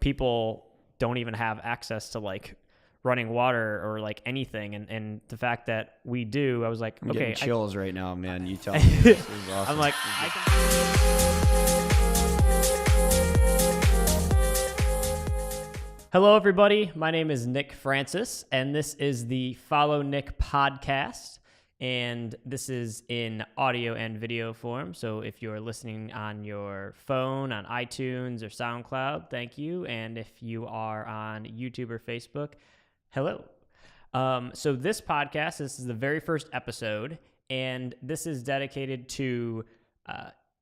people don't even have access to like running water or like anything. And the fact that we do, I was like, I'm okay, getting chills right now, man. You tell me. This is awesome. I'm like, Hello, everybody. My name is Nick Francis, and this is the Follow Nick podcast. And this is in audio and video form. So if you're listening on your phone, on iTunes or SoundCloud, thank you. And if you are on YouTube or Facebook, hello. So this podcast, this is the very first episode, and this is dedicated to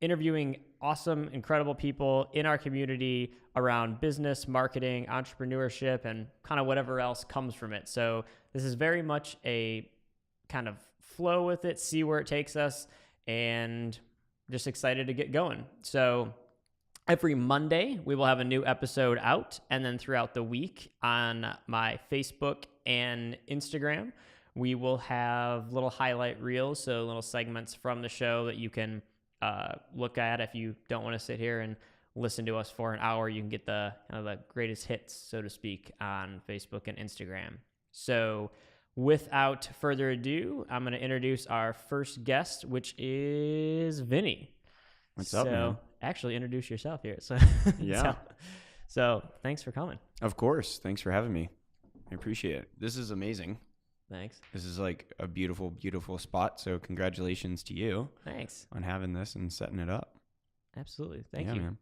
interviewing awesome, incredible people in our community around business, marketing, entrepreneurship, and kind of whatever else comes from it. So this is very much a kind of flow with it, see where it takes us, and just excited to get going. So every Monday, we will have a new episode out, and then throughout the week on my Facebook and Instagram, we will have little highlight reels, so little segments from the show that you can look at. If you don't want to sit here and listen to us for an hour, you can get the kind of the greatest hits, so to speak, on Facebook and Instagram. So without further ado, I'm going to introduce our first guest, which is Vinnie. What's up, man? Actually, introduce yourself here. So yeah. So thanks for coming. Of course. Thanks for having me. I appreciate it. This is amazing. Thanks. This is like a beautiful, beautiful spot. So congratulations to you. Thanks. On having this and setting it up. Absolutely. Thank you. Man.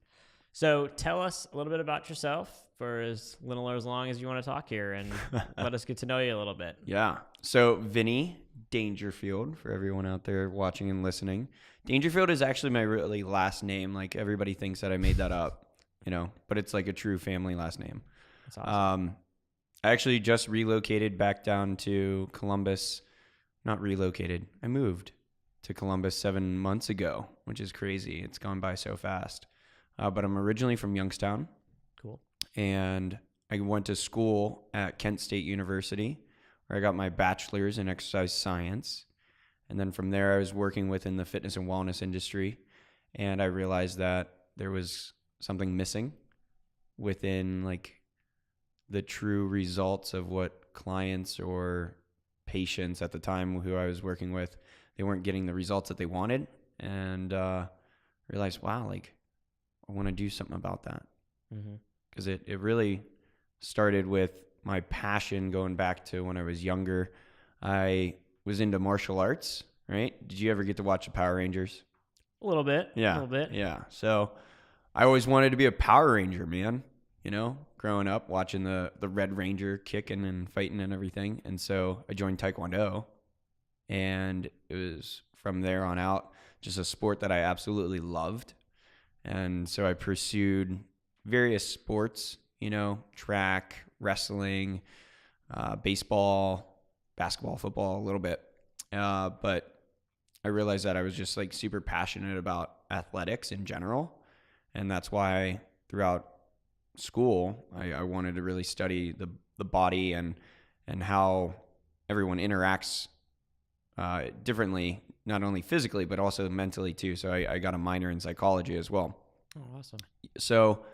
So tell us a little bit about yourself for as little or as long as you want to talk here, and let us get to know you a little bit. Yeah. So Vinnie Dangerfield, for everyone out there watching and listening. Dangerfield is actually my really last name. Like everybody thinks that I made that up, but it's like a true family last name. That's awesome. I actually just relocated back down to Columbus. Not relocated. I moved to Columbus 7 months ago, which is crazy. It's gone by so fast. But I'm originally from Youngstown. Cool. And I went to school at Kent State University, where I got my bachelor's in exercise science. And then from there, I was working within the fitness and wellness industry. And I realized that there was something missing within like the true results of what clients or patients at the time who I was working with, they weren't getting the results that they wanted. And realized, wow, like I want to do something about that. Because it really started with my passion going back to when I was younger. I was into martial arts, right? Did you ever get to watch the Power Rangers? A little bit. Yeah. A little bit. Yeah. So I always wanted to be a Power Ranger, man. Growing up, watching the Red Ranger kicking and fighting and everything. And so I joined Taekwondo. And it was from there on out just a sport that I absolutely loved. And so I pursued various sports, track, wrestling, baseball, basketball, football, a little bit. But I realized that I was just like super passionate about athletics in general. And that's why throughout school, I wanted to really study the body and how everyone interacts differently, not only physically, but also mentally too. So I got a minor in psychology as well. Oh, awesome. So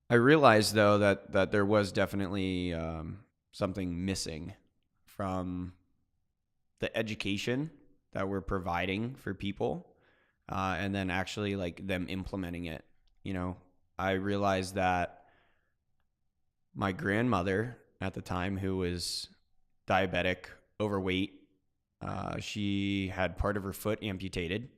I realized though that there was definitely something missing from the education that we're providing for people, and then actually like them implementing it. I realized that my grandmother at the time, who was diabetic, overweight, she had part of her foot amputated.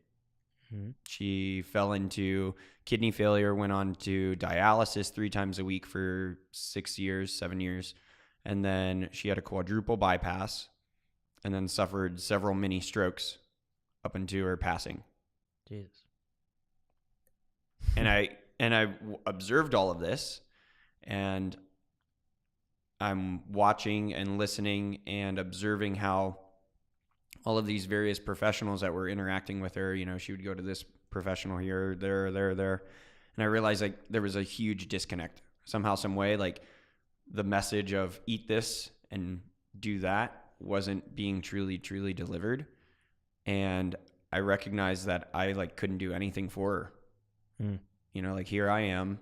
She fell into kidney failure, went on to dialysis 3 times a week for 7 years. And then she had a quadruple bypass and then suffered several mini strokes up into her passing. Jesus. And I observed all of this, and I'm watching and listening and observing how all of these various professionals that were interacting with her, she would go to this professional here, there. And I realized like there was a huge disconnect somehow, some way, like the message of eat this and do that wasn't being truly delivered. And I recognized that I like couldn't do anything for her. Like here I am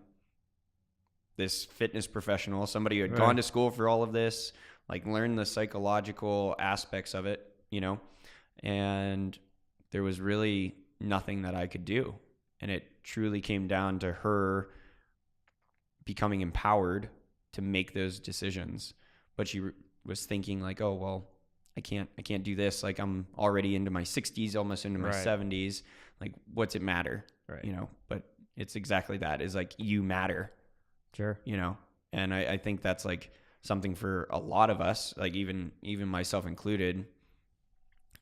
this fitness professional, somebody who had Right. gone to school for all of this, like learned the psychological aspects of it, and there was really nothing that I could do. And it truly came down to her becoming empowered to make those decisions. But she was thinking like, oh, well, I can't do this. Like, I'm already into my 60s, almost into my Right. 70s. Like, what's it matter? Right. But it's exactly that, is like, you matter, Sure. and I think that's like something for a lot of us, like even myself included,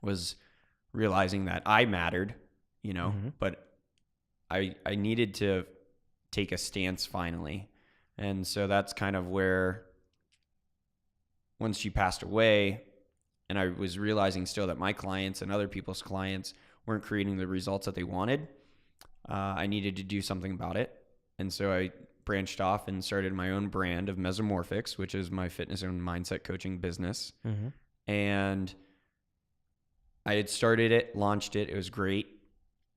was realizing that I mattered, but I needed to take a stance finally. And so that's kind of where, once she passed away, and I was realizing still that my clients and other people's clients weren't creating the results that they wanted, I needed to do something about it. And so I branched off and started my own brand of Mesomorphics, which is my fitness and mindset coaching business. And I had started it, launched it. It was great.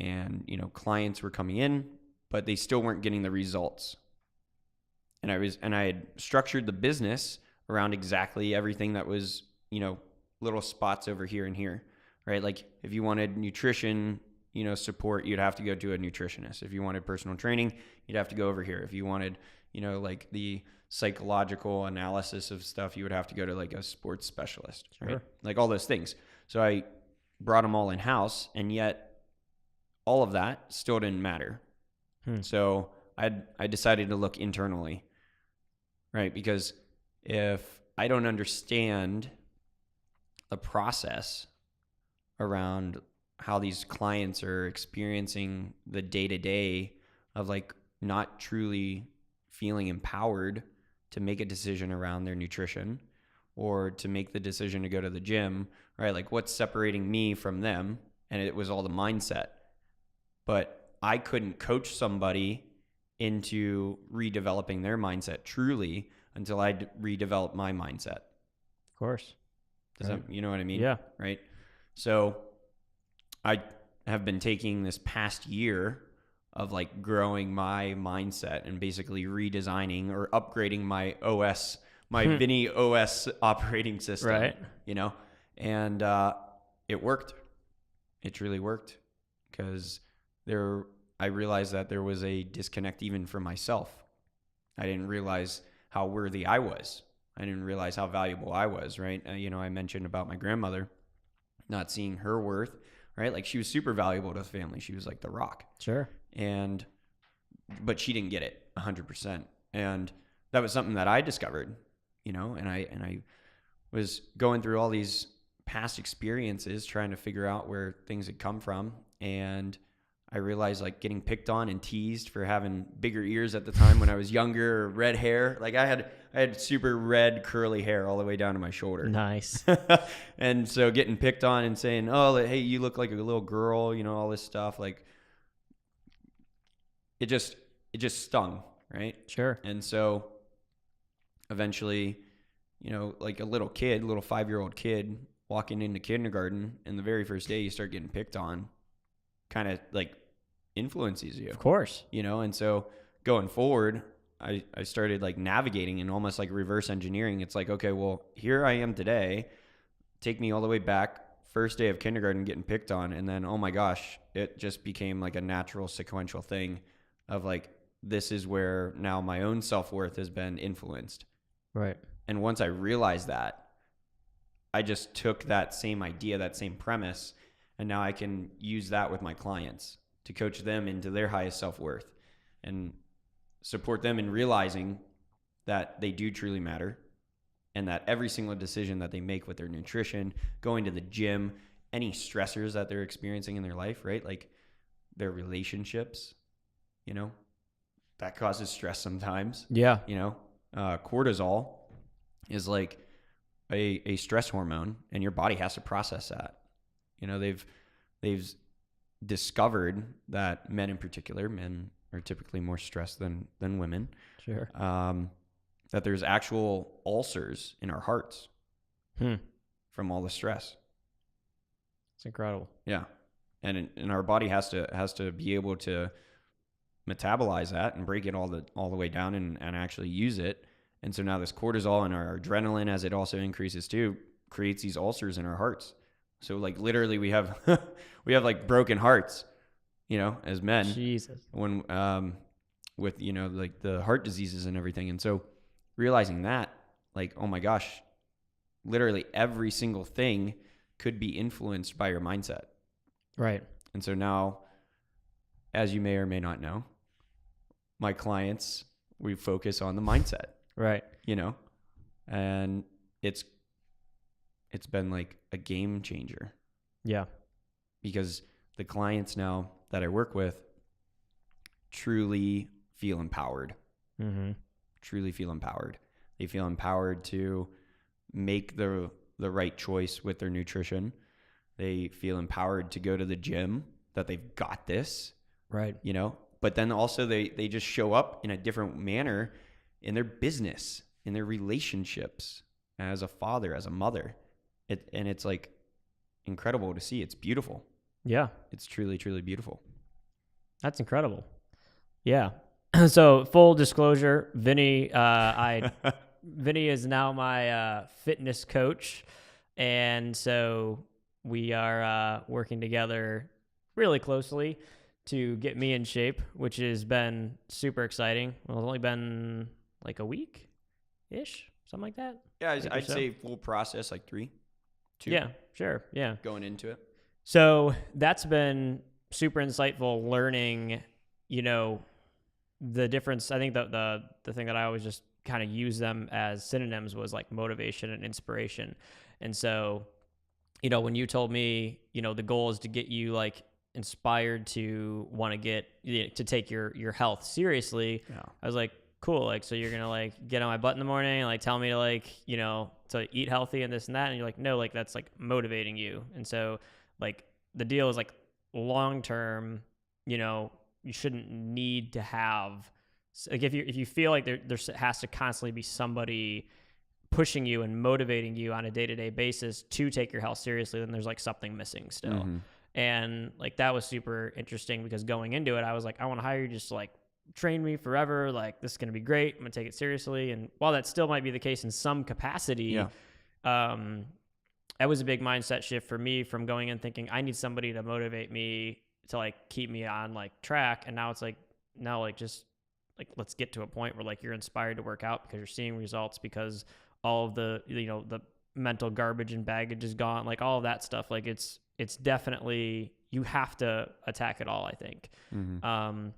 And, clients were coming in, but they still weren't getting the results. And I had structured the business around exactly everything that was, little spots over here and here, right? Like, if you wanted nutrition, support, you'd have to go to a nutritionist. If you wanted personal training, you'd have to go over here. If you wanted, like the psychological analysis of stuff, you would have to go to like a sports specialist, right? Like all those things. So I brought them all in house, and yet all of that still didn't matter. So I decided to look internally, right? Because if I don't understand the process around how these clients are experiencing the day-to-day of like not truly feeling empowered to make a decision around their nutrition or to make the decision to go to the gym, right? Like, what's separating me from them? And it was all the mindset. But I couldn't coach somebody into redeveloping their mindset truly until I'd redeveloped my mindset. Of course. Does that, you know what I mean? Yeah. Right. So I have been taking this past year of like growing my mindset and basically redesigning or upgrading my OS, my Vinnie OS operating system, Right. And it worked. It truly worked, because I realized that there was a disconnect even for myself. I didn't realize how worthy I was. I didn't realize how valuable I was, right? I mentioned about my grandmother, not seeing her worth, right? Like, she was super valuable to the family. She was like the rock. Sure. But she didn't get it 100%. And that was something that I discovered, and I was going through all these past experiences trying to figure out where things had come from. And I realized, like, getting picked on and teased for having bigger ears at the time when I was younger, or red hair. Like, I had super red curly hair all the way down to my shoulder. Nice. And so getting picked on and saying, oh, hey, you look like a little girl, all this stuff, like, it just stung, right? Sure. And so eventually, like a little 5-year-old kid walking into kindergarten, and the very first day you start getting picked on, kind of like influences you. Of course. And so going forward, I started like navigating and almost like reverse engineering. It's like, okay, well, here I am today. Take me all the way back, first day of kindergarten, getting picked on. And then, oh my gosh, it just became like a natural sequential thing of like, this is where now my own self-worth has been influenced. Right. And once I realized that, I just took that same idea, that same premise, and now I can use that with my clients to coach them into their highest self-worth and support them in realizing that they do truly matter, and that every single decision that they make with their nutrition, going to the gym, any stressors that they're experiencing in their life, right? Like their relationships, that causes stress sometimes. Yeah. Cortisol is like a stress hormone, and your body has to process that. They've discovered that men in particular, men are typically more stressed than women. Sure. That there's actual ulcers in our hearts from all the stress. It's incredible. Yeah. And our body has to be able to metabolize that and break it all the way down and actually use it. And so now this cortisol and our adrenaline, as it also increases too, creates these ulcers in our hearts. So like literally we have like broken hearts, you know, as men. Jesus. When with, you know, like the heart diseases and everything. And so realizing that, like, oh my gosh, literally every single thing could be influenced by your mindset. Right. And so now, as you may or may not know, my clients, we focus on the mindset. Right. You know, and it's been like a game changer. Yeah. Because the clients now that I work with truly feel empowered. Mm-hmm. Truly feel empowered. They feel empowered to make the right choice with their nutrition. They feel empowered to go to the gym, that they've got this. Right. You know, but then also they just show up in a different manner in their business, in their relationships, as a father, as a mother. And it's like incredible to see. It's beautiful. Yeah. It's truly, truly beautiful. That's incredible. Yeah. So full disclosure, Vinnie is now my fitness coach. And so we are working together really closely to get me in shape, which has been super exciting. Well, it's only been like a week-ish, something like that. Yeah, I'd say full process, like 2. Yeah, sure. Yeah. Going into it. So that's been super insightful learning, you know, the difference. I think the thing that I always just kind of use them as synonyms was like motivation and inspiration. And so, you know, when you told me, you know, the goal is to get you like inspired to want to get, to take your health seriously. Yeah. I was like, cool. Like, so you're going to like get on my butt in the morning and like tell me to like, you know, to eat healthy and this and that. And you're like, no, like that's like motivating you. And so like the deal is like long-term, you know, you shouldn't need to have, like if you feel like there has to constantly be somebody pushing you and motivating you on a day-to-day basis to take your health seriously, then there's like something missing still. Mm-hmm. And like that was super interesting because going into it, I was like, I want to hire you just to like train me forever. Like this is going to be great. I'm going to take it seriously. And while that still might be the case in some capacity, that was a big mindset shift for me from going in thinking I need somebody to motivate me to like keep me on like track. And now it's like, no, like just like, let's get to a point where like you're inspired to work out because you're seeing results, because all of the, you know, the mental garbage and baggage is gone, like all of that stuff. Like it's definitely, you have to attack it all, I think. Mm-hmm.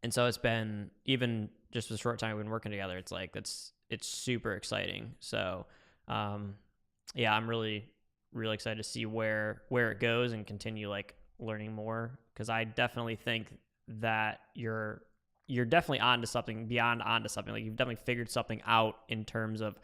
And so it's been, even just the short time we've been working together, it's like, it's super exciting. So, yeah, I'm really, really excited to see where it goes and continue like learning more. Cause I definitely think that you're definitely onto something, beyond onto something. Like you've definitely figured something out in terms of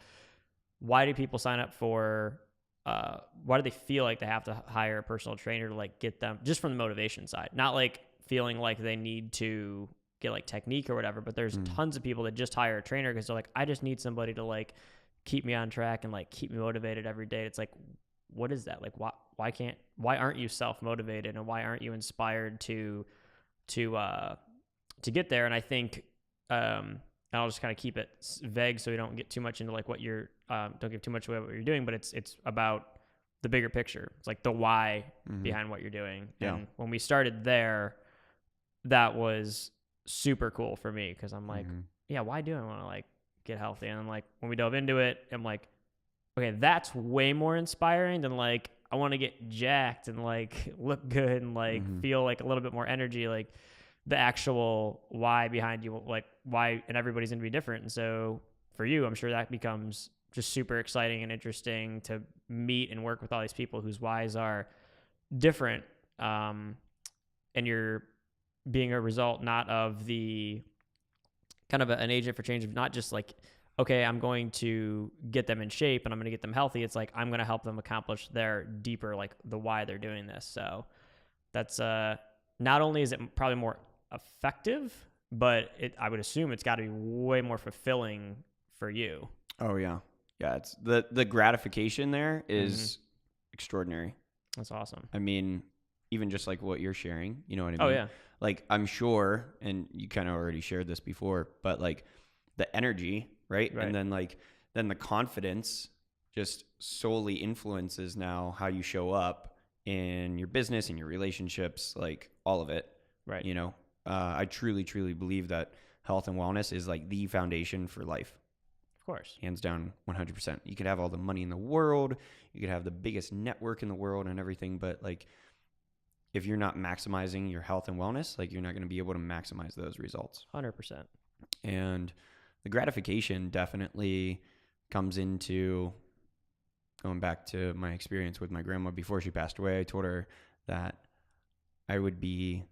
why do people sign up for, why do they feel like they have to hire a personal trainer to like get them, just from the motivation side, not like feeling like they need to get like technique or whatever, but there's tons of people that just hire a trainer because they're like, I just need somebody to like keep me on track and like keep me motivated every day. It's like, what is that? Like, why aren't you self-motivated, and why aren't you inspired to get there? And I think, and I'll just kind of keep it vague so we don't get too much into like what you're, don't give too much away what you're doing, but it's about the bigger picture. It's like the why behind what you're doing. Yeah. And when we started there, that was super cool for me, because I'm like, yeah, why do I want to like get healthy? And I'm like, when we dove into it, I'm like, okay, that's way more inspiring than like, I want to get jacked and like look good and like feel like a little bit more energy. Like the actual why behind you, like why, and everybody's going to be different. And so for you, I'm sure that becomes just super exciting and interesting to meet and work with all these people whose whys are different. And you're being a result, not of the kind of an agent for change of not just like, okay, I'm going to get them in shape and I'm going to get them healthy. It's like, I'm going to help them accomplish their deeper, like the why they're doing this. So that's, not only is it probably more effective, but I would assume it's got to be way more fulfilling for you. Oh yeah. Yeah. It's the gratification there is extraordinary. That's awesome. I mean, even just like what you're sharing, you know what I mean? Oh yeah. Like I'm sure, and you kind of already shared this before, but like the energy, right? Right. And then the confidence just solely influences now how you show up in your business and your relationships, like all of it. Right. You know, I truly, truly believe that health and wellness is like the foundation for life. Of course. Hands down, 100%. You could have all the money in the world, you could have the biggest network in the world and everything, but like if you're not maximizing your health and wellness, like you're not going to be able to maximize those results. 100%. And the gratification definitely comes into going back to my experience with my grandma before she passed away. I told her that I would be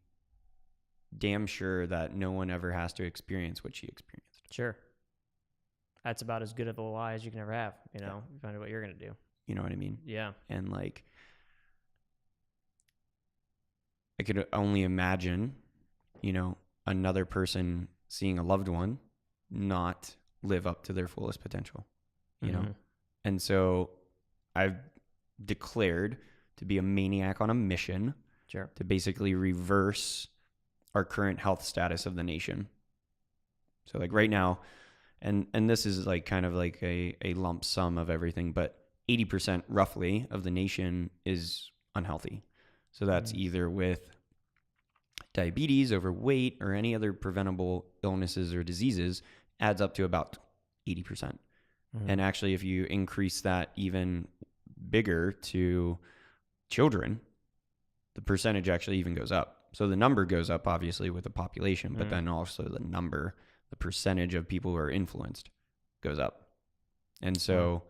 damn sure that no one ever has to experience what she experienced. Sure. That's about as good of a lie as you can ever have, you know, find out what you're going to do. You know what I mean? Yeah. And like, I could only imagine, you know, another person seeing a loved one not live up to their fullest potential, you know? And so I've declared to be a maniac on a mission to basically reverse our current health status of the nation. So like right now, and this is like kind of like a lump sum of everything, but 80% roughly of the nation is unhealthy. So that's either with diabetes, overweight, or any other preventable illnesses or diseases, adds up to about 80%. And actually, if you increase that even bigger to children, the percentage actually even goes up. So the number goes up, obviously, with the population, but then also the percentage of people who are influenced goes up. And so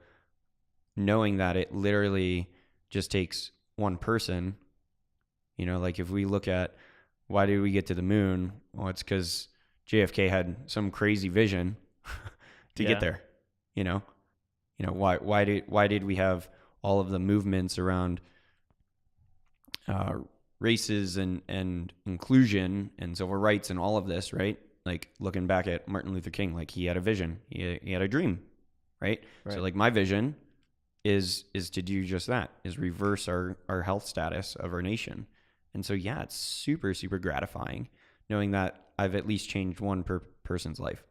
knowing that it literally just takes one person, you know, like if we look at why did we get to the moon? Well, it's because JFK had some crazy vision to get there. You know, why did we have all of the movements around races and inclusion and civil rights and all of this, right? Like looking back at Martin Luther King, like he had a vision, he had a dream, right? So like my vision is to do just that, is reverse our health status of our nation. And so, yeah, it's super, super gratifying knowing that I've at least changed one person's life.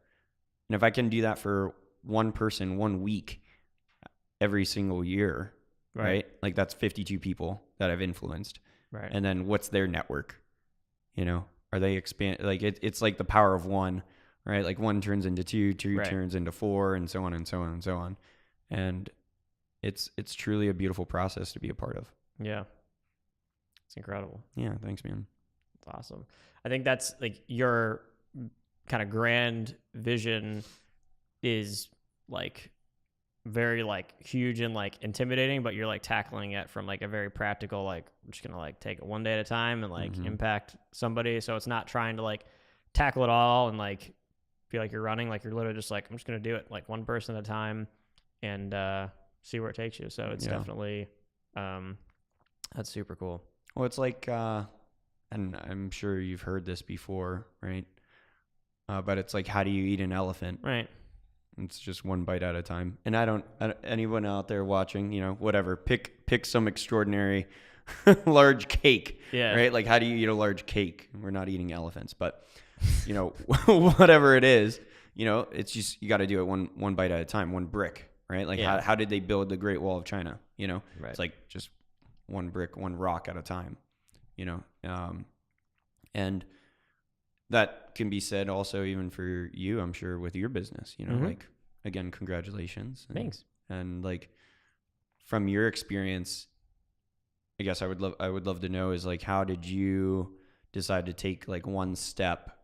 And if I can do that for one person 1 week every single year, right? Like that's 52 people that I've influenced. Right. And then what's their network? You know, are they like it's like the power of one, right? Like one turns into two turns into four, and so on and so on and so on. And it's truly a beautiful process to be a part of. Yeah. It's incredible. Yeah. Thanks, man. It's awesome. I think that's like your kind of grand vision is like very like huge and like intimidating, but you're like tackling it from like a very practical, like I'm just gonna like take it one day at a time and like impact somebody. So it's not trying to like tackle it all and like feel like you're running. Like you're literally just like, I'm just gonna do it like one person at a time and see where it takes you. So it's definitely that's super cool. Well, it's like and I'm sure you've heard this before, right? But it's like, how do you eat an elephant? Right. It's just one bite at a time. And I don't anyone out there watching, you know, whatever, pick some extraordinary large cake, right? Like, how do you eat a large cake? We're not eating elephants, but you know, whatever it is, you know, it's just, you got to do it one bite at a time, one brick, right? Like how did they build the Great Wall of China? You know, it's like just one brick, one rock at a time, you know? And that can be said also even for you, I'm sure, with your business, you know, like, again, congratulations. Thanks. And like, from your experience, I guess I would love to know is like, how did you decide to take like one step?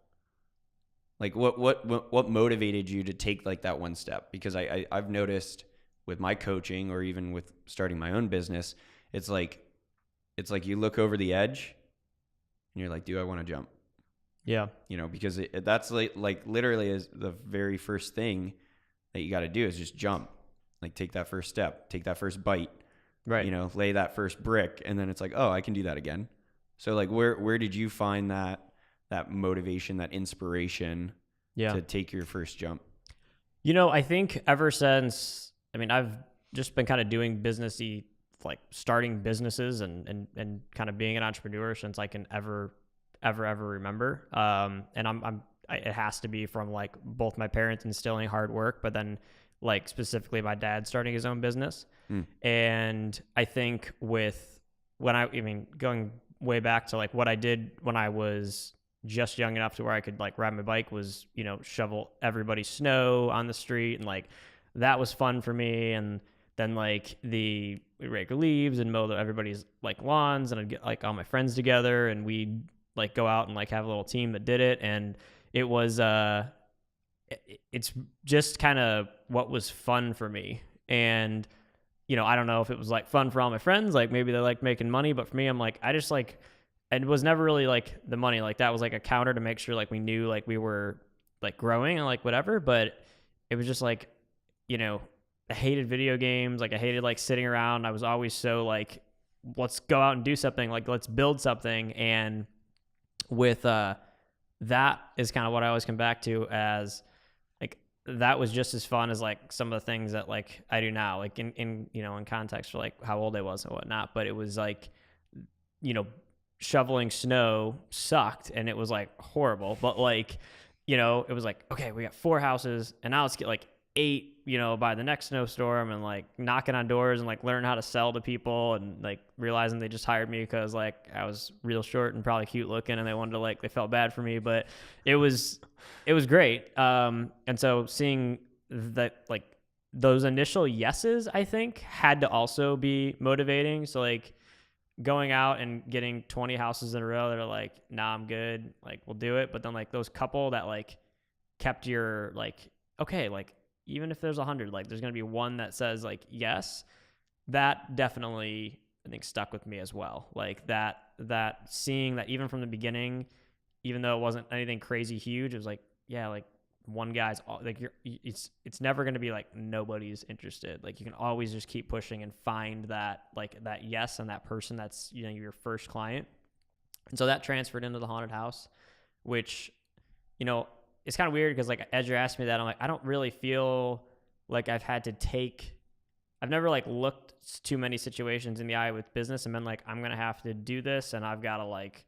Like what motivated you to take like that one step? Because I've noticed with my coaching or even with starting my own business, it's like you look over the edge and you're like, do I want to jump? Yeah. You know, because that's like literally is the very first thing that you got to do is just jump, like take that first step, take that first bite, right? You know, lay that first brick. And then it's like, oh, I can do that again. So like, where did you find that motivation, that inspiration to take your first jump? You know, I think ever since, I mean, I've just been kind of doing businessy like starting businesses and kind of being an entrepreneur since I can ever remember. And it has to be from like both my parents instilling hard work, but then like specifically my dad starting his own business. And I think going way back to like what I did when I was just young enough to where I could like ride my bike was, shovel everybody's snow on the street. And like, that was fun for me. And then like we rake leaves and mow everybody's like lawns, and I'd get like all my friends together and we'd like go out and like have a little team that did it. And it was, it's just kind of what was fun for me. And, I don't know if it was like fun for all my friends, like maybe they like making money, but for me, I'm like, I just like, and it was never really like the money, like that was like a counter to make sure like we knew like we were like growing and like whatever. But it was just like, I hated video games. Like I hated like sitting around. I was always so like, let's go out and do something, like let's build something. And with that is kind of what I always come back to as like, that was just as fun as like some of the things that like I do now, like in context for like how old I was and whatnot. But it was like, shoveling snow sucked and it was like horrible, but like, it was like, okay, we got 4 houses and now let's get like 8, by the next snowstorm, and like knocking on doors and like learn how to sell to people, and like realizing they just hired me because like I was real short and probably cute looking, and they wanted to like, they felt bad for me, but it was great. And so seeing that, like those initial yeses, I think had to also be motivating. So like going out and getting 20 houses in a row that are like, nah, I'm good, like we'll do it. But then like those couple that like kept your like, okay, like even if there's 100, like there's going to be one that says like, yes, that definitely I think stuck with me as well. Like that seeing that even from the beginning, even though it wasn't anything crazy huge, it was like, yeah, like one guy's like, it's never going to be like nobody's interested. Like you can always just keep pushing and find that like that yes, and that person that's, your first client. And so that transferred into the haunted house, which, it's kind of weird because like as you're asking me that, I'm like, I don't really feel like I've never like looked too many situations in the eye with business and been like, I'm going to have to do this and I've got to like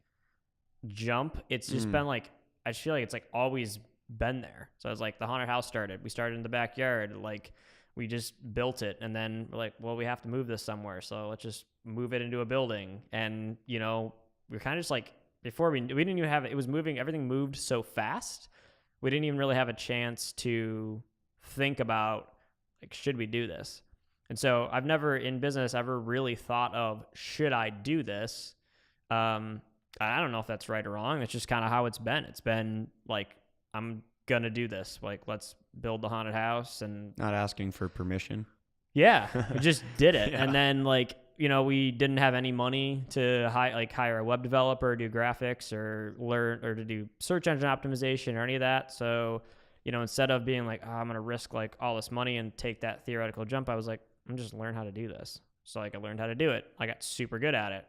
jump. It's just been like, I just feel like it's like always been there. So I was like, the haunted house started. We started in the backyard. Like we just built it. And then we're like, well, we have to move this somewhere. So let's just move it into a building. And, we're kind of just like, before we didn't even have it was moving. Everything moved so fast. We didn't even really have a chance to think about like, should we do this? And so I've never in business ever really thought of, should I do this? I don't know if that's right or wrong. It's just kind of how it's been. It's been like, I'm going to do this. Like, let's build the haunted house, and not asking for permission. Yeah, we just did it. Yeah. And then like, we didn't have any money to hire a web developer, do graphics or learn or to do search engine optimization or any of that. So, instead of being like, oh, I'm going to risk like all this money and take that theoretical jump, I was like, I'm just learn how to do this. So like I learned how to do it. I got super good at it.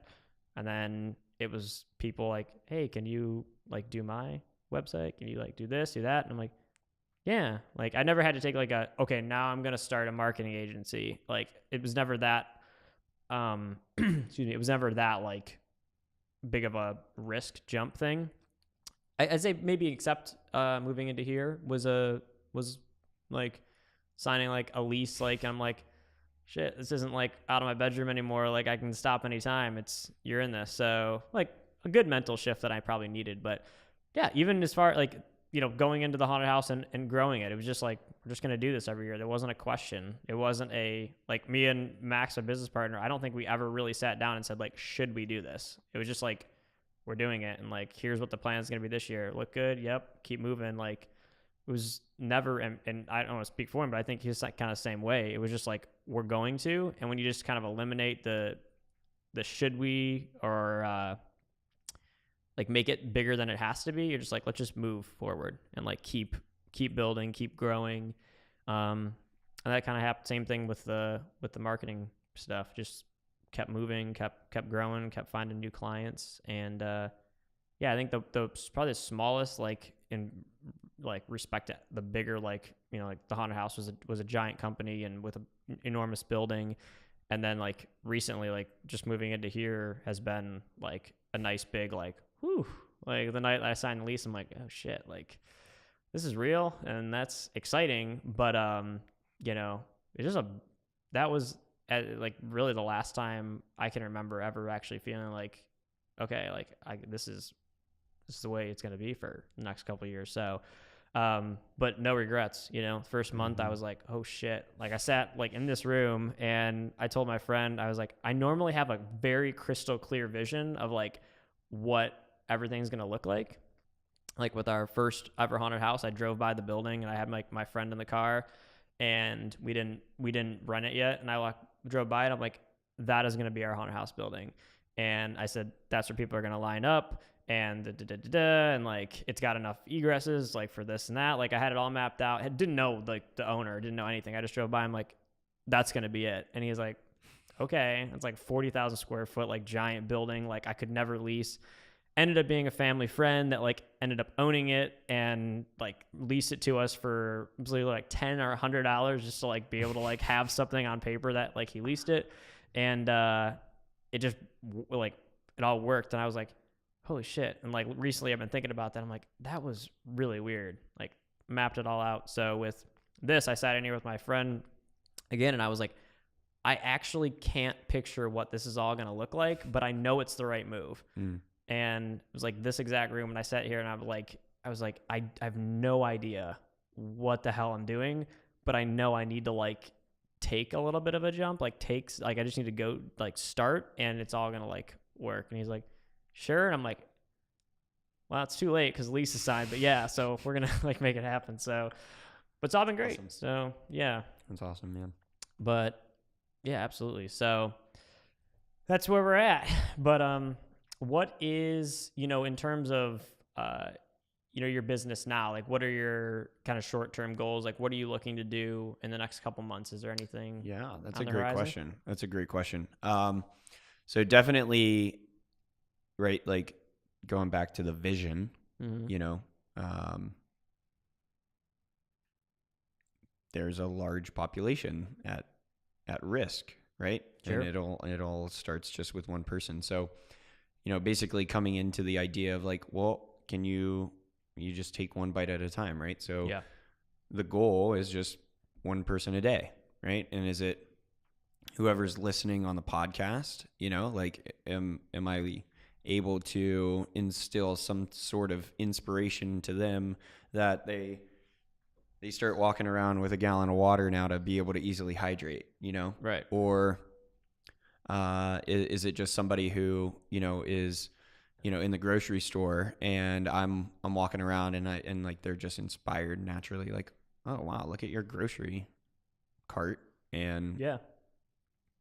And then it was people like, hey, can you like do my website? Can you like do this, do that? And I'm like, yeah. Like I never had to take like okay, now I'm going to start a marketing agency. Like it was never that, excuse me. It was never that like big of a risk jump thing. I'd say maybe except moving into here was like signing like a lease. Like I'm like, shit, this isn't like out of my bedroom anymore. Like I can stop anytime. You're in this. So like a good mental shift that I probably needed. But yeah, even as far like, going into the haunted house and growing it, it was just like, we're just going to do this every year. There wasn't a question. It wasn't like me and Max, a business partner, I don't think we ever really sat down and said like, should we do this? It was just like, we're doing it. And like, here's what the plan is going to be this year. Look good. Yep. Keep moving. Like it was never, and I don't want to speak for him, but I think he's like kind of the same way. It was just like, we're going to, and when you just kind of eliminate the should we, or like make it bigger than it has to be, you're just like, let's just move forward and like keep building, keep growing. And that kind of happened. Same thing with the marketing stuff, just kept moving, kept growing, kept finding new clients. And yeah, I think the probably the smallest, like in like respect to the bigger, like, like the haunted house was a giant company and with an enormous building. And then like recently, like just moving into here has been like a nice big like, whew. Like the night I signed the lease, I'm like, oh shit, like this is real and that's exciting. But you know, it just that was like really the last time I can remember ever actually feeling like, okay, like this is the way it's gonna be for the next couple of years. So but no regrets, you know. First month I was like, oh shit. Like I sat like in this room and I told my friend, I was like, I normally have a very crystal clear vision of like what everything's going to look like. Like with our first ever haunted house, I drove by the building and I had my friend in the car and we didn't rent it yet. And I drove by it. I'm like, that is going to be our haunted house building. And I said, that's where people are going to line up. And and like it's got enough egresses like for this and that. Like I had it all mapped out. I didn't know like the owner, didn't know anything. I just drove by. I'm like, that's gonna be it. And he's like, okay. It's like 40,000 square foot like giant building. Like I could never lease. Ended up being a family friend that like ended up owning it and like leased it to us for like $10 or $100 just to like be able to like have something on paper that like he leased it. And it just like it all worked. And I was like, holy shit. And like recently I've been thinking about that. I'm like, that was really weird. Like mapped it all out. So with this, I sat in here with my friend again, and I was like, I actually can't picture what this is all going to look like, but I know it's the right move. And it was like this exact room. And I sat here and I was like, I have no idea what the hell I'm doing, but I know I need to like take a little bit of a jump, like I just need to go like start and it's all going to like work. And he's like, sure. And I'm like, well, it's too late because the lease is signed, but yeah, so we're going to like make it happen. So, but it's all been great. Awesome. So yeah. That's awesome, man. But yeah, absolutely. So that's where we're at. But, what is, you know, in terms of, you know, your business now, like what are your kind of short-term goals? Like what are you looking to do in the next couple months? Is there anything? Yeah, that's a great question. That's a great question. So definitely, right, like going back to the vision, you know, there's a large population at risk, right? Sure. And it all starts just with one person. So, you know, basically coming into the idea of like, well, can you just take one bite at a time, right? So yeah. The goal is just one person a day, right? And is it whoever's listening on the podcast, you know, like am I able to instill some sort of inspiration to them that they start walking around with a gallon of water now to be able to easily hydrate, you know? Right. Or is it just somebody who, you know, is, you know, in the grocery store and I'm walking around and like they're just inspired naturally, like, oh wow, look at your grocery cart and yeah,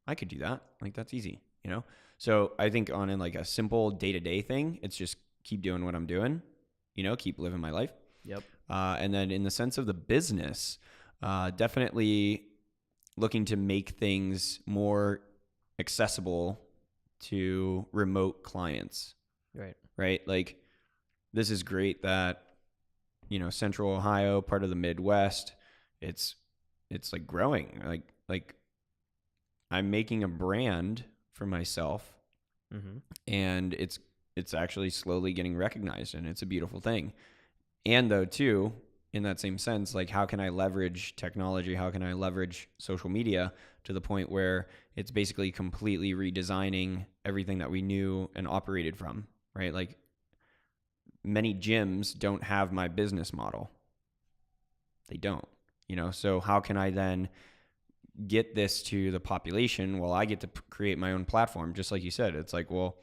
I could do that. Like that's easy, you know? So I think on in like a simple day-to-day thing, it's just keep doing what I'm doing, you know, keep living my life. Yep. And then in the sense of the business, definitely looking to make things more accessible to remote clients. Right. Right. Like this is great that, you know, Central Ohio, part of the Midwest, it's like growing. Like I'm making a brand for myself, and it's actually slowly getting recognized, and it's a beautiful thing. And though too, in that same sense, like how can I leverage technology? How can I leverage social media to the point where it's basically completely redesigning everything that we knew and operated from, right? Like many gyms don't have my business model. They don't, you know? So how can I then get this to the population? Well, I get to create my own platform. Just like you said, it's like, well,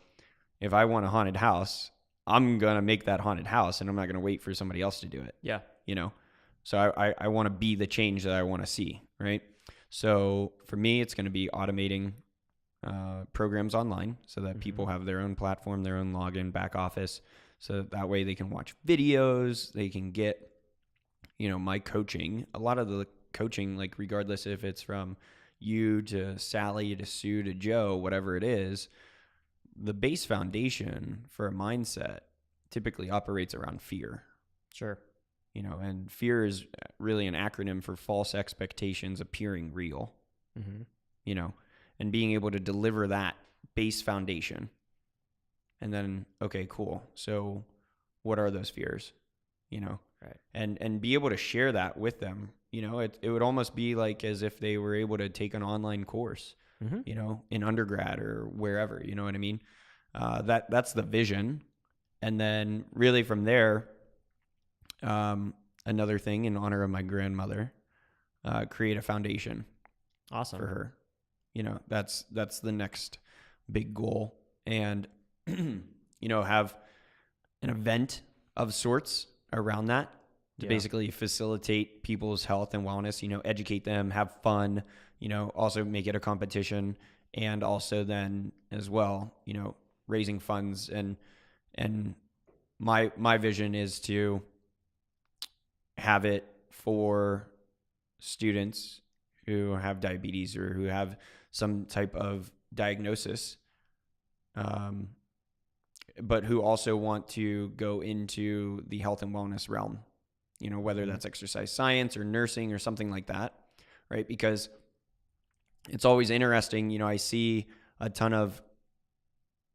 if I want a haunted house, I'm going to make that haunted house and I'm not going to wait for somebody else to do it. Yeah. You know? So I want to be the change that I want to see, right? So for me, it's going to be automating programs online so that people have their own platform, their own login, back office. So that way they can watch videos, they can get, you know, my coaching. A lot of the coaching, like regardless if it's from you to Sally to Sue to Joe, whatever it is, the base foundation for a mindset typically operates around fear. Sure. You know, and fear is really an acronym for false expectations appearing real. You know, and being able to deliver that base foundation. And then, okay, cool. So what are those fears? Right. And be able to share that with them. It would almost be like as if they were able to take an online course, in undergrad or wherever, you know what I mean? That's the vision. And then really from there, another thing in honor of my grandmother, create a foundation Awesome. for her. That's the next big goal. And, have an event of sorts around that to basically facilitate people's health and wellness, educate them, have fun, also make it a competition, and also then as well, raising funds. And my vision is to have it for students who have diabetes or who have some type of diagnosis, but who also want to go into the health and wellness realm, whether that's exercise science or nursing or something like that, right? Because it's always interesting. I see a ton of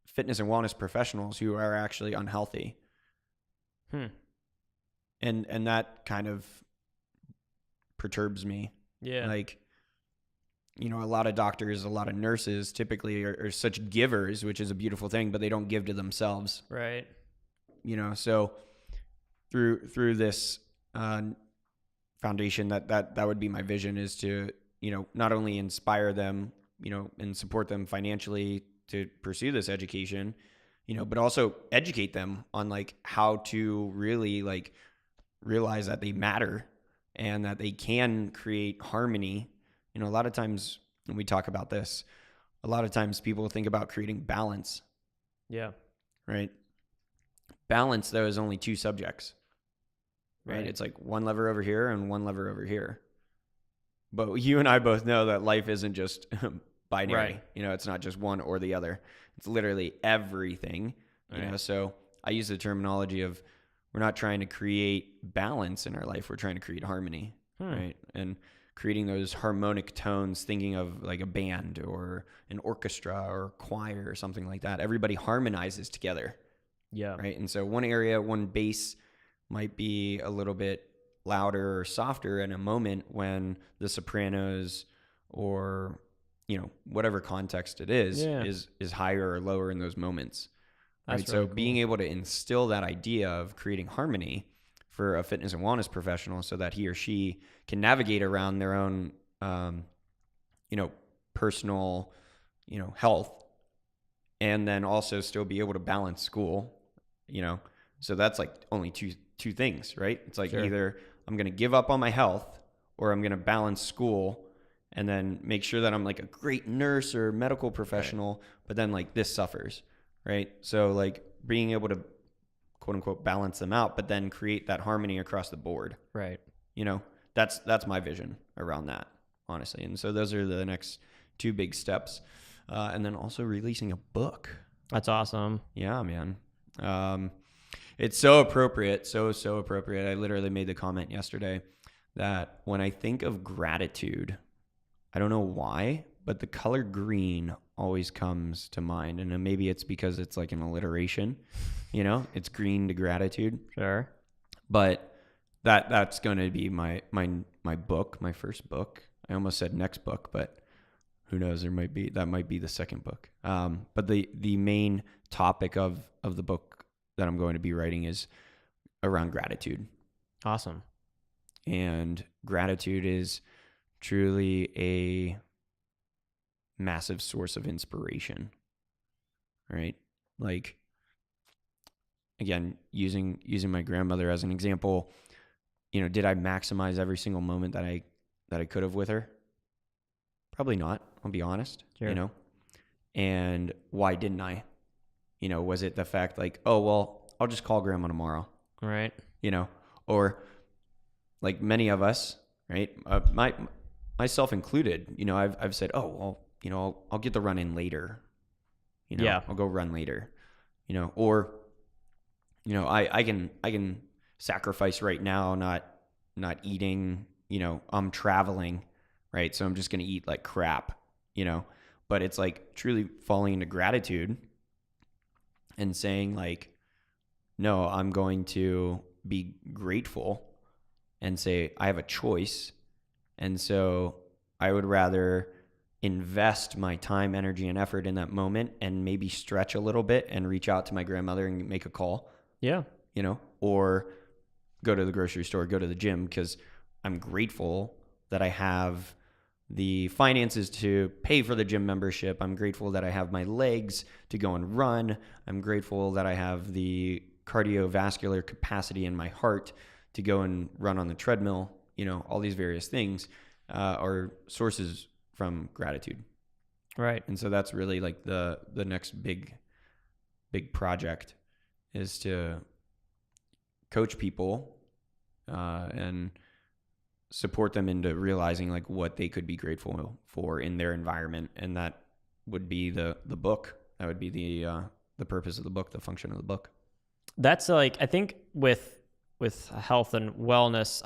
fitness and wellness professionals who are actually unhealthy. And that kind of perturbs me. Yeah. Like, a lot of doctors, a lot of nurses typically are such givers, which is a beautiful thing, but they don't give to themselves. Right. So through this foundation, that would be my vision, is to, not only inspire them, and support them financially to pursue this education, but also educate them on like how to really like realize that they matter and that they can create harmony. A lot of times when we talk about this, a lot of times people think about creating balance. Yeah. Right. Balance, though, is only two subjects. Right. It's like one lever over here and one lever over here. But you and I both know that life isn't just binary. Right. It's not just one or the other. It's literally everything. So I use the terminology of, we're not trying to create balance in our life. We're trying to create harmony. Right. And creating those harmonic tones, thinking of like a band or an orchestra or choir or something like that. Everybody harmonizes together. Yeah. Right. And so one area, one bass might be a little bit louder or softer in a moment when the sopranos or, whatever context it is higher or lower in those moments. That's right. really So cool. being able to instill that idea of creating harmony for a fitness and wellness professional so that he or she can navigate around their own, personal, health, and then also still be able to balance school, so that's like only two things, right? It's like either I'm going to give up on my health or I'm going to balance school and then make sure that I'm like a great nurse or medical professional, but then like this suffers, right? So like being able to quote unquote balance them out, but then create that harmony across the board. Right. That's my vision around that, honestly. And so those are the next two big steps. And then also releasing a book. That's awesome. Yeah, man. It's so appropriate. So appropriate. I literally made the comment yesterday that when I think of gratitude, I don't know why, but the color green always comes to mind. And then maybe it's because it's like an alliteration, it's green to gratitude. Sure. But that's going to be my book, my first book. I almost said next book, but who knows? That might be the second book. But the main topic of the book that I'm going to be writing is around gratitude. Awesome. And gratitude is truly a massive source of inspiration, right? Like, again, using my grandmother as an example, did I maximize every single moment that I could have with her? Probably not. I'll be honest. Sure. And why didn't I? Was it the fact like, oh well, I'll just call grandma tomorrow, Right. or like many of us, right? Myself included. I've said, oh well, I'll get the run in later. I'll go run later. Or I can sacrifice right now, not eating. I'm traveling, right? So I'm just gonna eat like crap. but it's like truly falling into gratitude and saying like, no, I'm going to be grateful and say I have a choice. And so I would rather invest my time, energy, and effort in that moment and maybe stretch a little bit and reach out to my grandmother and make a call. Yeah. You know, or go to the grocery store, go to the gym, because I'm grateful that I have the finances to pay for the gym membership. I'm grateful that I have my legs to go and run. I'm grateful that I have the cardiovascular capacity in my heart to go and run on the treadmill. You know, all these various things are sources from gratitude. Right. And so that's really like the next big project is to coach people and support them into realizing like what they could be grateful for in their environment. And that would be the book. That would be the purpose of the book, the function of the book. That's like, I think with health and wellness,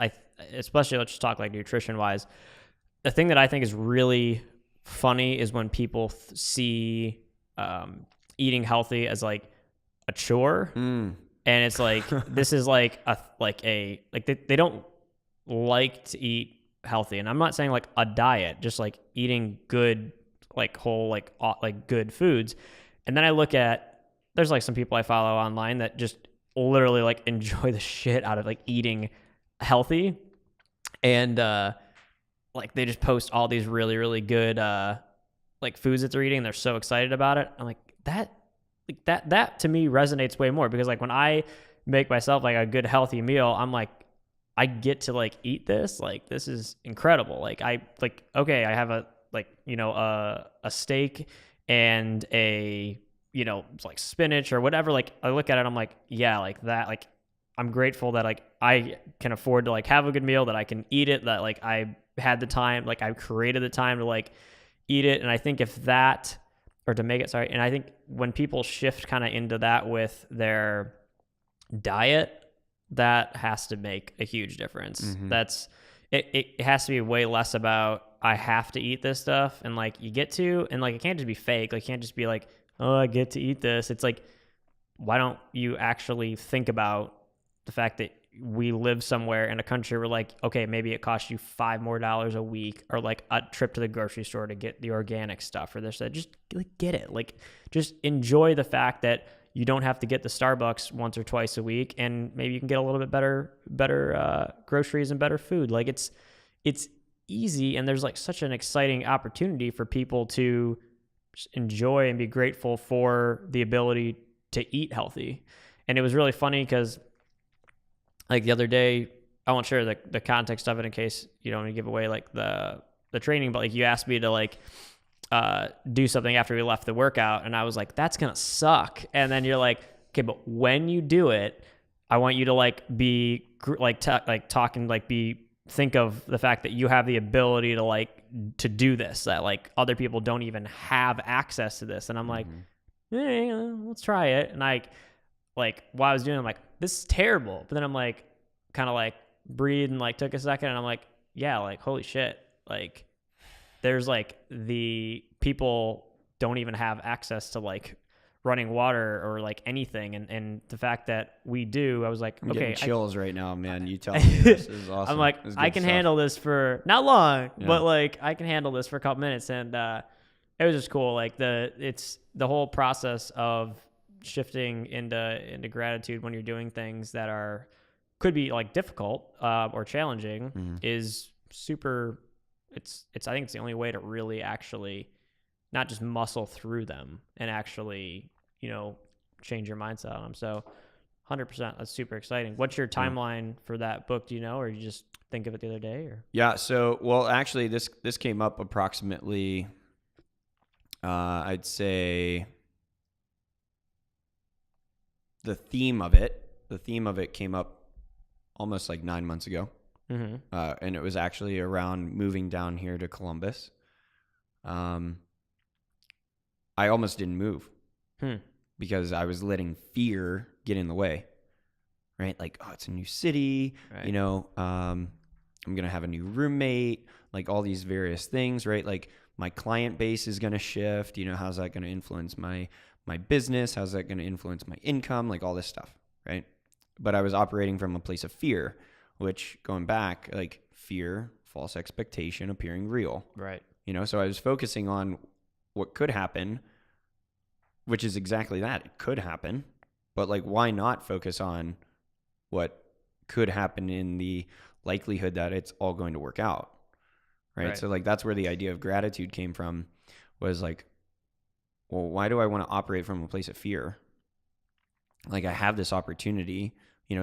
especially let's just talk like nutrition wise, the thing that I think is really funny is when people see eating healthy as like a chore. And it's like, this is like they don't like to eat healthy. And I'm not saying like a diet, just like eating good, like whole, like good foods. And then I look at, there's like some people I follow online that just literally like enjoy the shit out of like eating healthy. And like they just post all these really, really good like foods that they're eating and they're so excited about it. I'm like, that to me resonates way more, because like when I make myself like a good healthy meal, I'm like, I get to like eat this, like this is incredible. Like okay, I have a steak and a, like spinach or whatever. Like I look at it, I'm like, yeah, like that, like I'm grateful that like I can afford to like have a good meal, that I can eat it, that like I had the time, like I created the time to like eat it. And I think and I think when people shift kind of into that with their diet, that has to make a huge difference. Mm-hmm. It has to be way less about I have to eat this stuff and like you get to, and like it can't just be fake. Like you can't just be like, oh, I get to eat this. It's like, why don't you actually think about the fact that we live somewhere in a country where like, okay, maybe it costs you $5 more a week, or like a trip to the grocery store to get the organic stuff or this, that. Just like get it. Like just enjoy the fact that you don't have to get the Starbucks once or twice a week, and maybe you can get a little bit better groceries and better food. Like it's easy, and there's like such an exciting opportunity for people to just enjoy and be grateful for the ability to eat healthy. And it was really funny because like the other day, I won't share the context of it in case you don't want to give away like the training, but like you asked me to like do something after we left the workout, and I was like, that's gonna suck. And then you're like, okay, but when you do it, I want you to like be think of the fact that you have the ability to like to do this, that like other people don't even have access to this. And I'm like, let's try it. And I like while I was doing it, I'm like, this is terrible. But then I'm like kind of like breathed and like took a second, and I'm like, yeah, like holy shit, like there's like the people don't even have access to like running water or like anything, and the fact that we do, I was like, I'm okay, getting chills right now, man. You tell me this is awesome. I'm like, I can handle this for not long, but like I can handle this for a couple minutes, and it was just cool. Like it's the whole process of shifting into gratitude when you're doing things that could be like difficult or challenging is super. I think it's the only way to really actually not just muscle through them and actually, change your mindset on them. So 100%, that's super exciting. What's your timeline for that book? Do you know, or you just think of it the other day? Or? Yeah. So, well, actually this came up approximately, I'd say the theme of it came up almost like 9 months ago. Mm-hmm. And it was actually around moving down here to Columbus. I almost didn't move because I was letting fear get in the way, right? Like, oh, it's a new city, right. I'm going to have a new roommate, like all these various things, right? Like my client base is going to shift. How's that going to influence my business? How's that going to influence my income? Like all this stuff, right? But I was operating from a place of fear, which going back, like fear, false expectation appearing real. Right. So I was focusing on what could happen, which is exactly that. It could happen, but like, why not focus on what could happen in the likelihood that it's all going to work out, right? So like, that's where the idea of gratitude came from, was like, well, why do I want to operate from a place of fear? Like, I have this opportunity.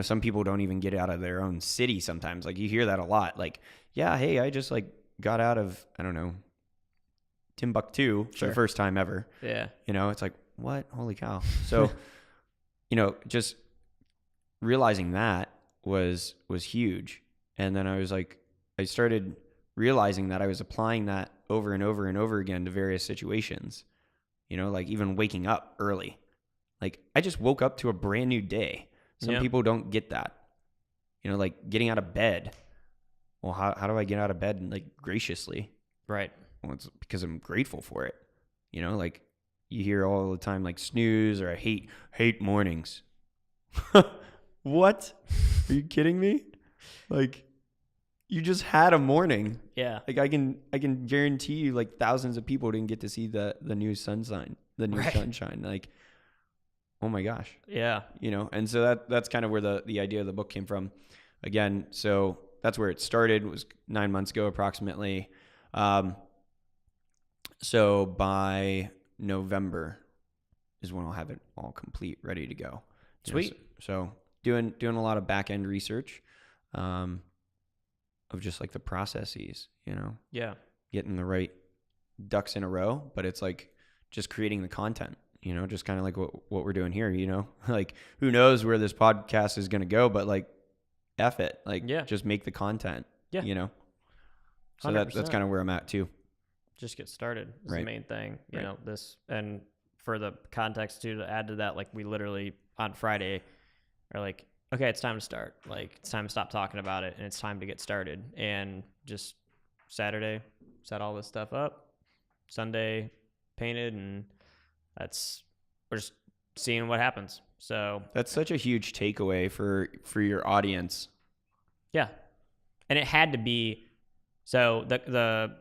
Some people don't even get out of their own city sometimes. Like, you hear that a lot. Like, yeah, hey, I just like got out of, I don't know, Timbuktu for the first time ever. Yeah. It's like, what? Holy cow. So, just realizing that was huge. And then I started realizing that I was applying that over and over and over again to various situations, like even waking up early. Like, I just woke up to a brand new day. Some people don't get that, like getting out of bed. Well, how do I get out of bed, like, graciously? Right. Well, it's because I'm grateful for it. Like, you hear all the time, like, snooze, or I hate mornings. What? Are you kidding me? Like, you just had a morning. Yeah. Like, I can guarantee you, like, thousands of people didn't get to see the new sunshine. Like, oh my gosh. Yeah. And so that's kind of where the idea of the book came from. Again, so that's where it started. It was 9 months ago, approximately. So by November is when I'll have it all complete, ready to go. Sweet. So doing a lot of back end research, of just like the processes, Yeah. getting the right ducks in a row, but it's like just creating the content, just kind of like what we're doing here, like, who knows where this podcast is going to go, but like, F it, like, just make the content, So that's kind of where I'm at too. Just get started is the main thing, you know, this, and for the context too, to add to that, like, we literally on Friday are like, okay, it's time to start. Like, it's time to stop talking about it and it's time to get started. And just Saturday, set all this stuff up. Sunday, painted, and we're just seeing what happens. So that's such a huge takeaway for your audience. Yeah. And it had to be, so the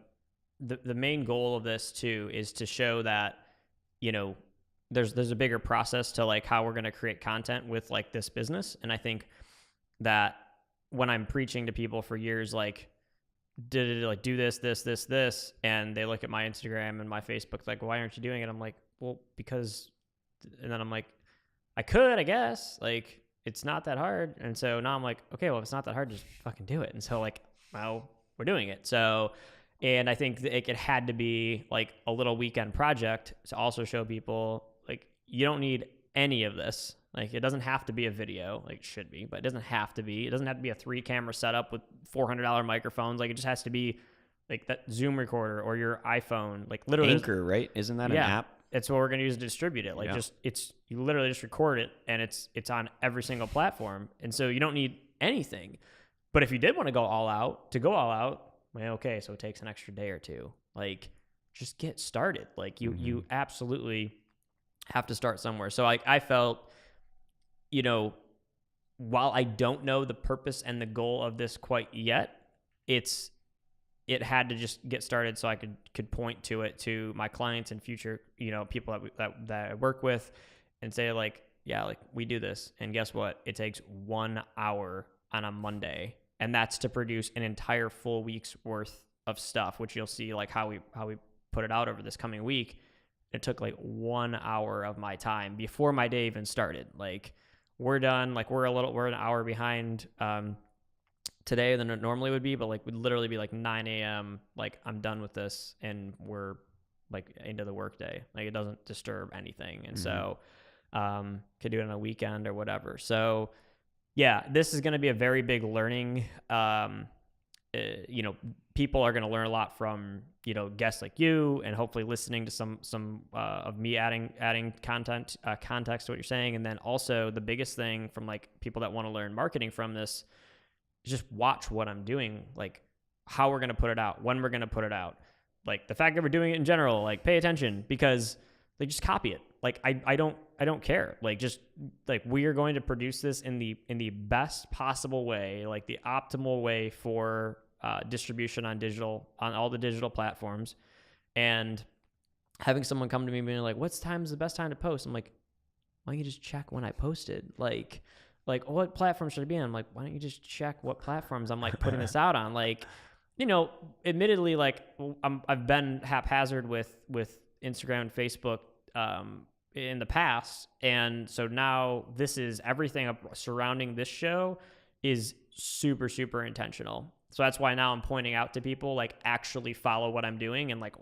main goal of this too is to show that, there's a bigger process to like how we're going to create content with like this business. And I think that when I'm preaching to people for years, like, do this, and they look at my Instagram and my Facebook, like, why aren't you doing it? I'm like, well, because, and then I'm like, I could, I guess, like, it's not that hard. And so now I'm like, okay, well, if it's not that hard, just fucking do it. And so, like, well, we're doing it. So, and I think that it had to be like a little weekend project to also show people, like, you don't need any of this. Like, it doesn't have to be a video, like, it should be, but it doesn't have to be. It doesn't have to be a 3-camera setup with $400 microphones. Like, it just has to be like that Zoom recorder or your iPhone, like, literally. Anchor, right? Isn't that an app? It's what we're going to use to distribute it. Like, you literally just record it, and it's on every single platform. And so you don't need anything. But if you did want to go all out, well, okay, so it takes an extra day or two. Like, just get started. Like, you absolutely have to start somewhere. So I felt, while I don't know the purpose and the goal of this quite yet, it had to just get started so I could point to it to my clients and future, people that I work with, and say, like, yeah, like, we do this. And guess what? It takes 1 hour on a Monday, and that's to produce an entire full week's worth of stuff, which you'll see, like, how we put it out over this coming week. It took like 1 hour of my time before my day even started. Like, we're done. Like, we're an hour behind today than it normally would be, but like, we'd literally be like 9 a.m. Like, I'm done with this, and we're like into the work day. Like, it doesn't disturb anything. And so could do it on a weekend or whatever. So yeah, this is going to be a very big learning. People are going to learn a lot from, guests like you, and hopefully listening to some of me adding context to what you're saying. And then also the biggest thing from like people that want to learn marketing from this just watch what I'm doing, like how we're going to put it out, when we're going to put it out, like the fact that we're doing it in general, like pay attention, because like just copy it. Like I don't care. Like just like we are going to produce this in the best possible way, like the optimal way for distribution on all the digital platforms. And having someone come to me and be like, what's the best time to post? I'm like, why don't you just check when I posted? Like what platform should I be on? I'm like, why don't you just check what platforms I'm like putting this out on? Like, you know, admittedly, like I've been haphazard with Instagram and Facebook in the past. And so now this is everything surrounding this show is super, super intentional. So that's why now I'm pointing out to people, like actually follow what I'm doing and like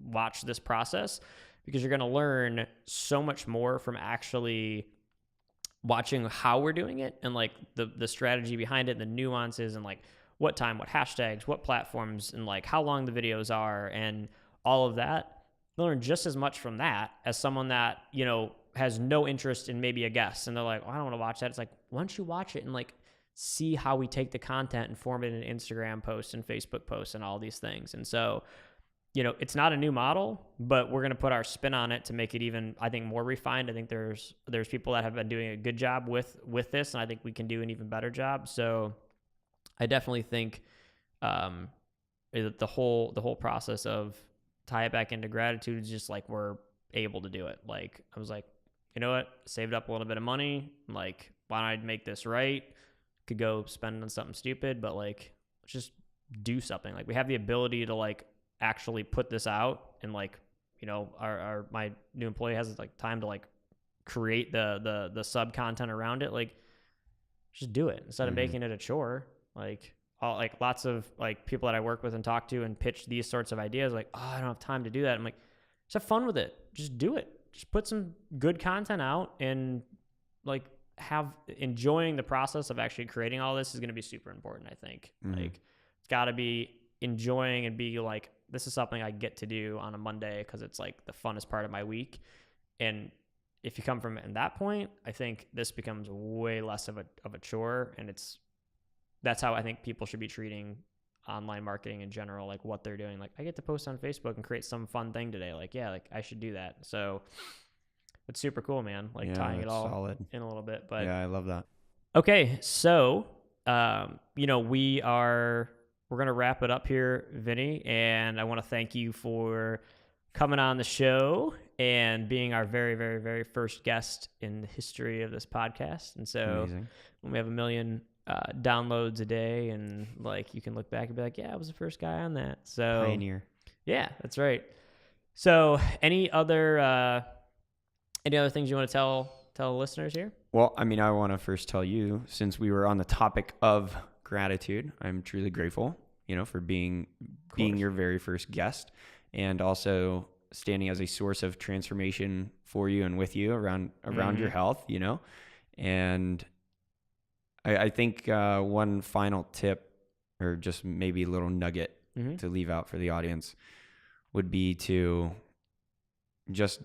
watch this process, because you're going to learn so much more from actually watching how we're doing it and like the strategy behind it and the nuances and like what time, what hashtags, what platforms, and like how long the videos are and all of that. Learn just as much from that as someone that, you know, has no interest in maybe a guest and they're like, oh, I don't want to watch that. It's like, why don't you watch it and like see how we take the content and form it in Instagram posts and Facebook posts and all these things. And so, you know, it's not a new model, but we're going to put our spin on it to make it even, I think, more refined. I think there's people that have been doing a good job with this, and I think we can do an even better job. So I definitely think the whole process of tie it back into gratitude is just like we're able to do it. Like I was like, you know what, saved up a little bit of money, like why don't I make this right? Could go spend on something stupid, but like let's just do something. Like we have the ability to like actually put this out, and like, you know, my new employee has like time to like create the sub content around it. Like just do it instead of making it a chore. Like lots of like people that I work with and talk to and pitch these sorts of ideas, like, oh, I don't have time to do that. I'm like, just have fun with it. Just do it. Just put some good content out, and like enjoying the process of actually creating all this is going to be super important. I think like it's got to be enjoying and be like, this is something I get to do on a Monday because it's like the funnest part of my week. And if you come from it in that point, I think this becomes way less of a chore, and that's how I think people should be treating online marketing in general, like what they're doing. Like I get to post on Facebook and create some fun thing today. Like, yeah, like I should do that. So it's super cool, man. Like tying it all solid in a little bit, but yeah, I love that. Okay. So, you know, we're going to wrap it up here, Vinny, and I want to thank you for coming on the show and being our very, very, very first guest in the history of this podcast. And so amazing. When we have 1 million downloads a day, and like you can look back and be like, yeah, I was the first guy on that. So pioneer. Yeah, that's right. So any other things you want to tell the listeners here? Well, I mean, I want to first tell you, since we were on the topic of gratitude, I'm truly grateful, you know, for being your very first guest, and also standing as a source of transformation for you and with you around your health, you know. And I think one final tip, or just maybe a little nugget to leave out for the audience, would be to just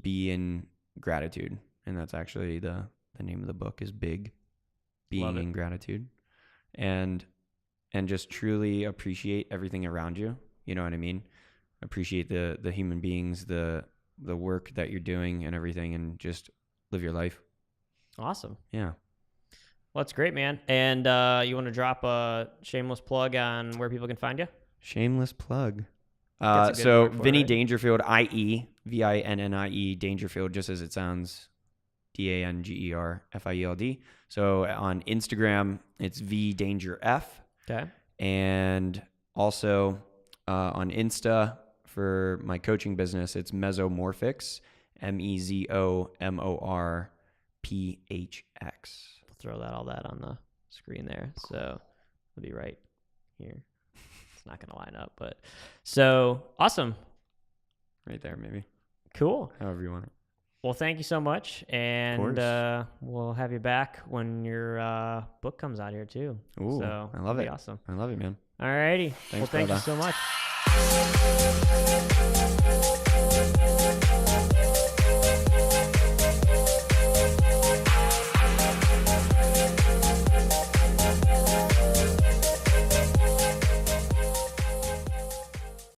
be in gratitude. And that's actually the name of the book is Big, Being in Gratitude. And just truly appreciate everything around you. You know what I mean? Appreciate the human beings, the work that you're doing and everything, and just live your life. Awesome. Yeah. Well, that's great, man. And you want to drop a shameless plug on where people can find you? Shameless plug. So Vinnie Dangerfield, IE, Vinnie, Dangerfield, just as it sounds, Dangerfield. So on Instagram, it's VDangerF. Okay. And also on Insta for my coaching business, it's Mesomorphics, MEZOMORPHX. Throw all that on the screen there. Cool. So it'll be right here. It's not going to line up, but so awesome. Right there, maybe. Cool. However you want it. Well, thank you so much. And we'll have you back when your book comes out here too. Ooh, so I love it. Awesome. I love it, man. All righty. Thanks, well, thank brother. you so much.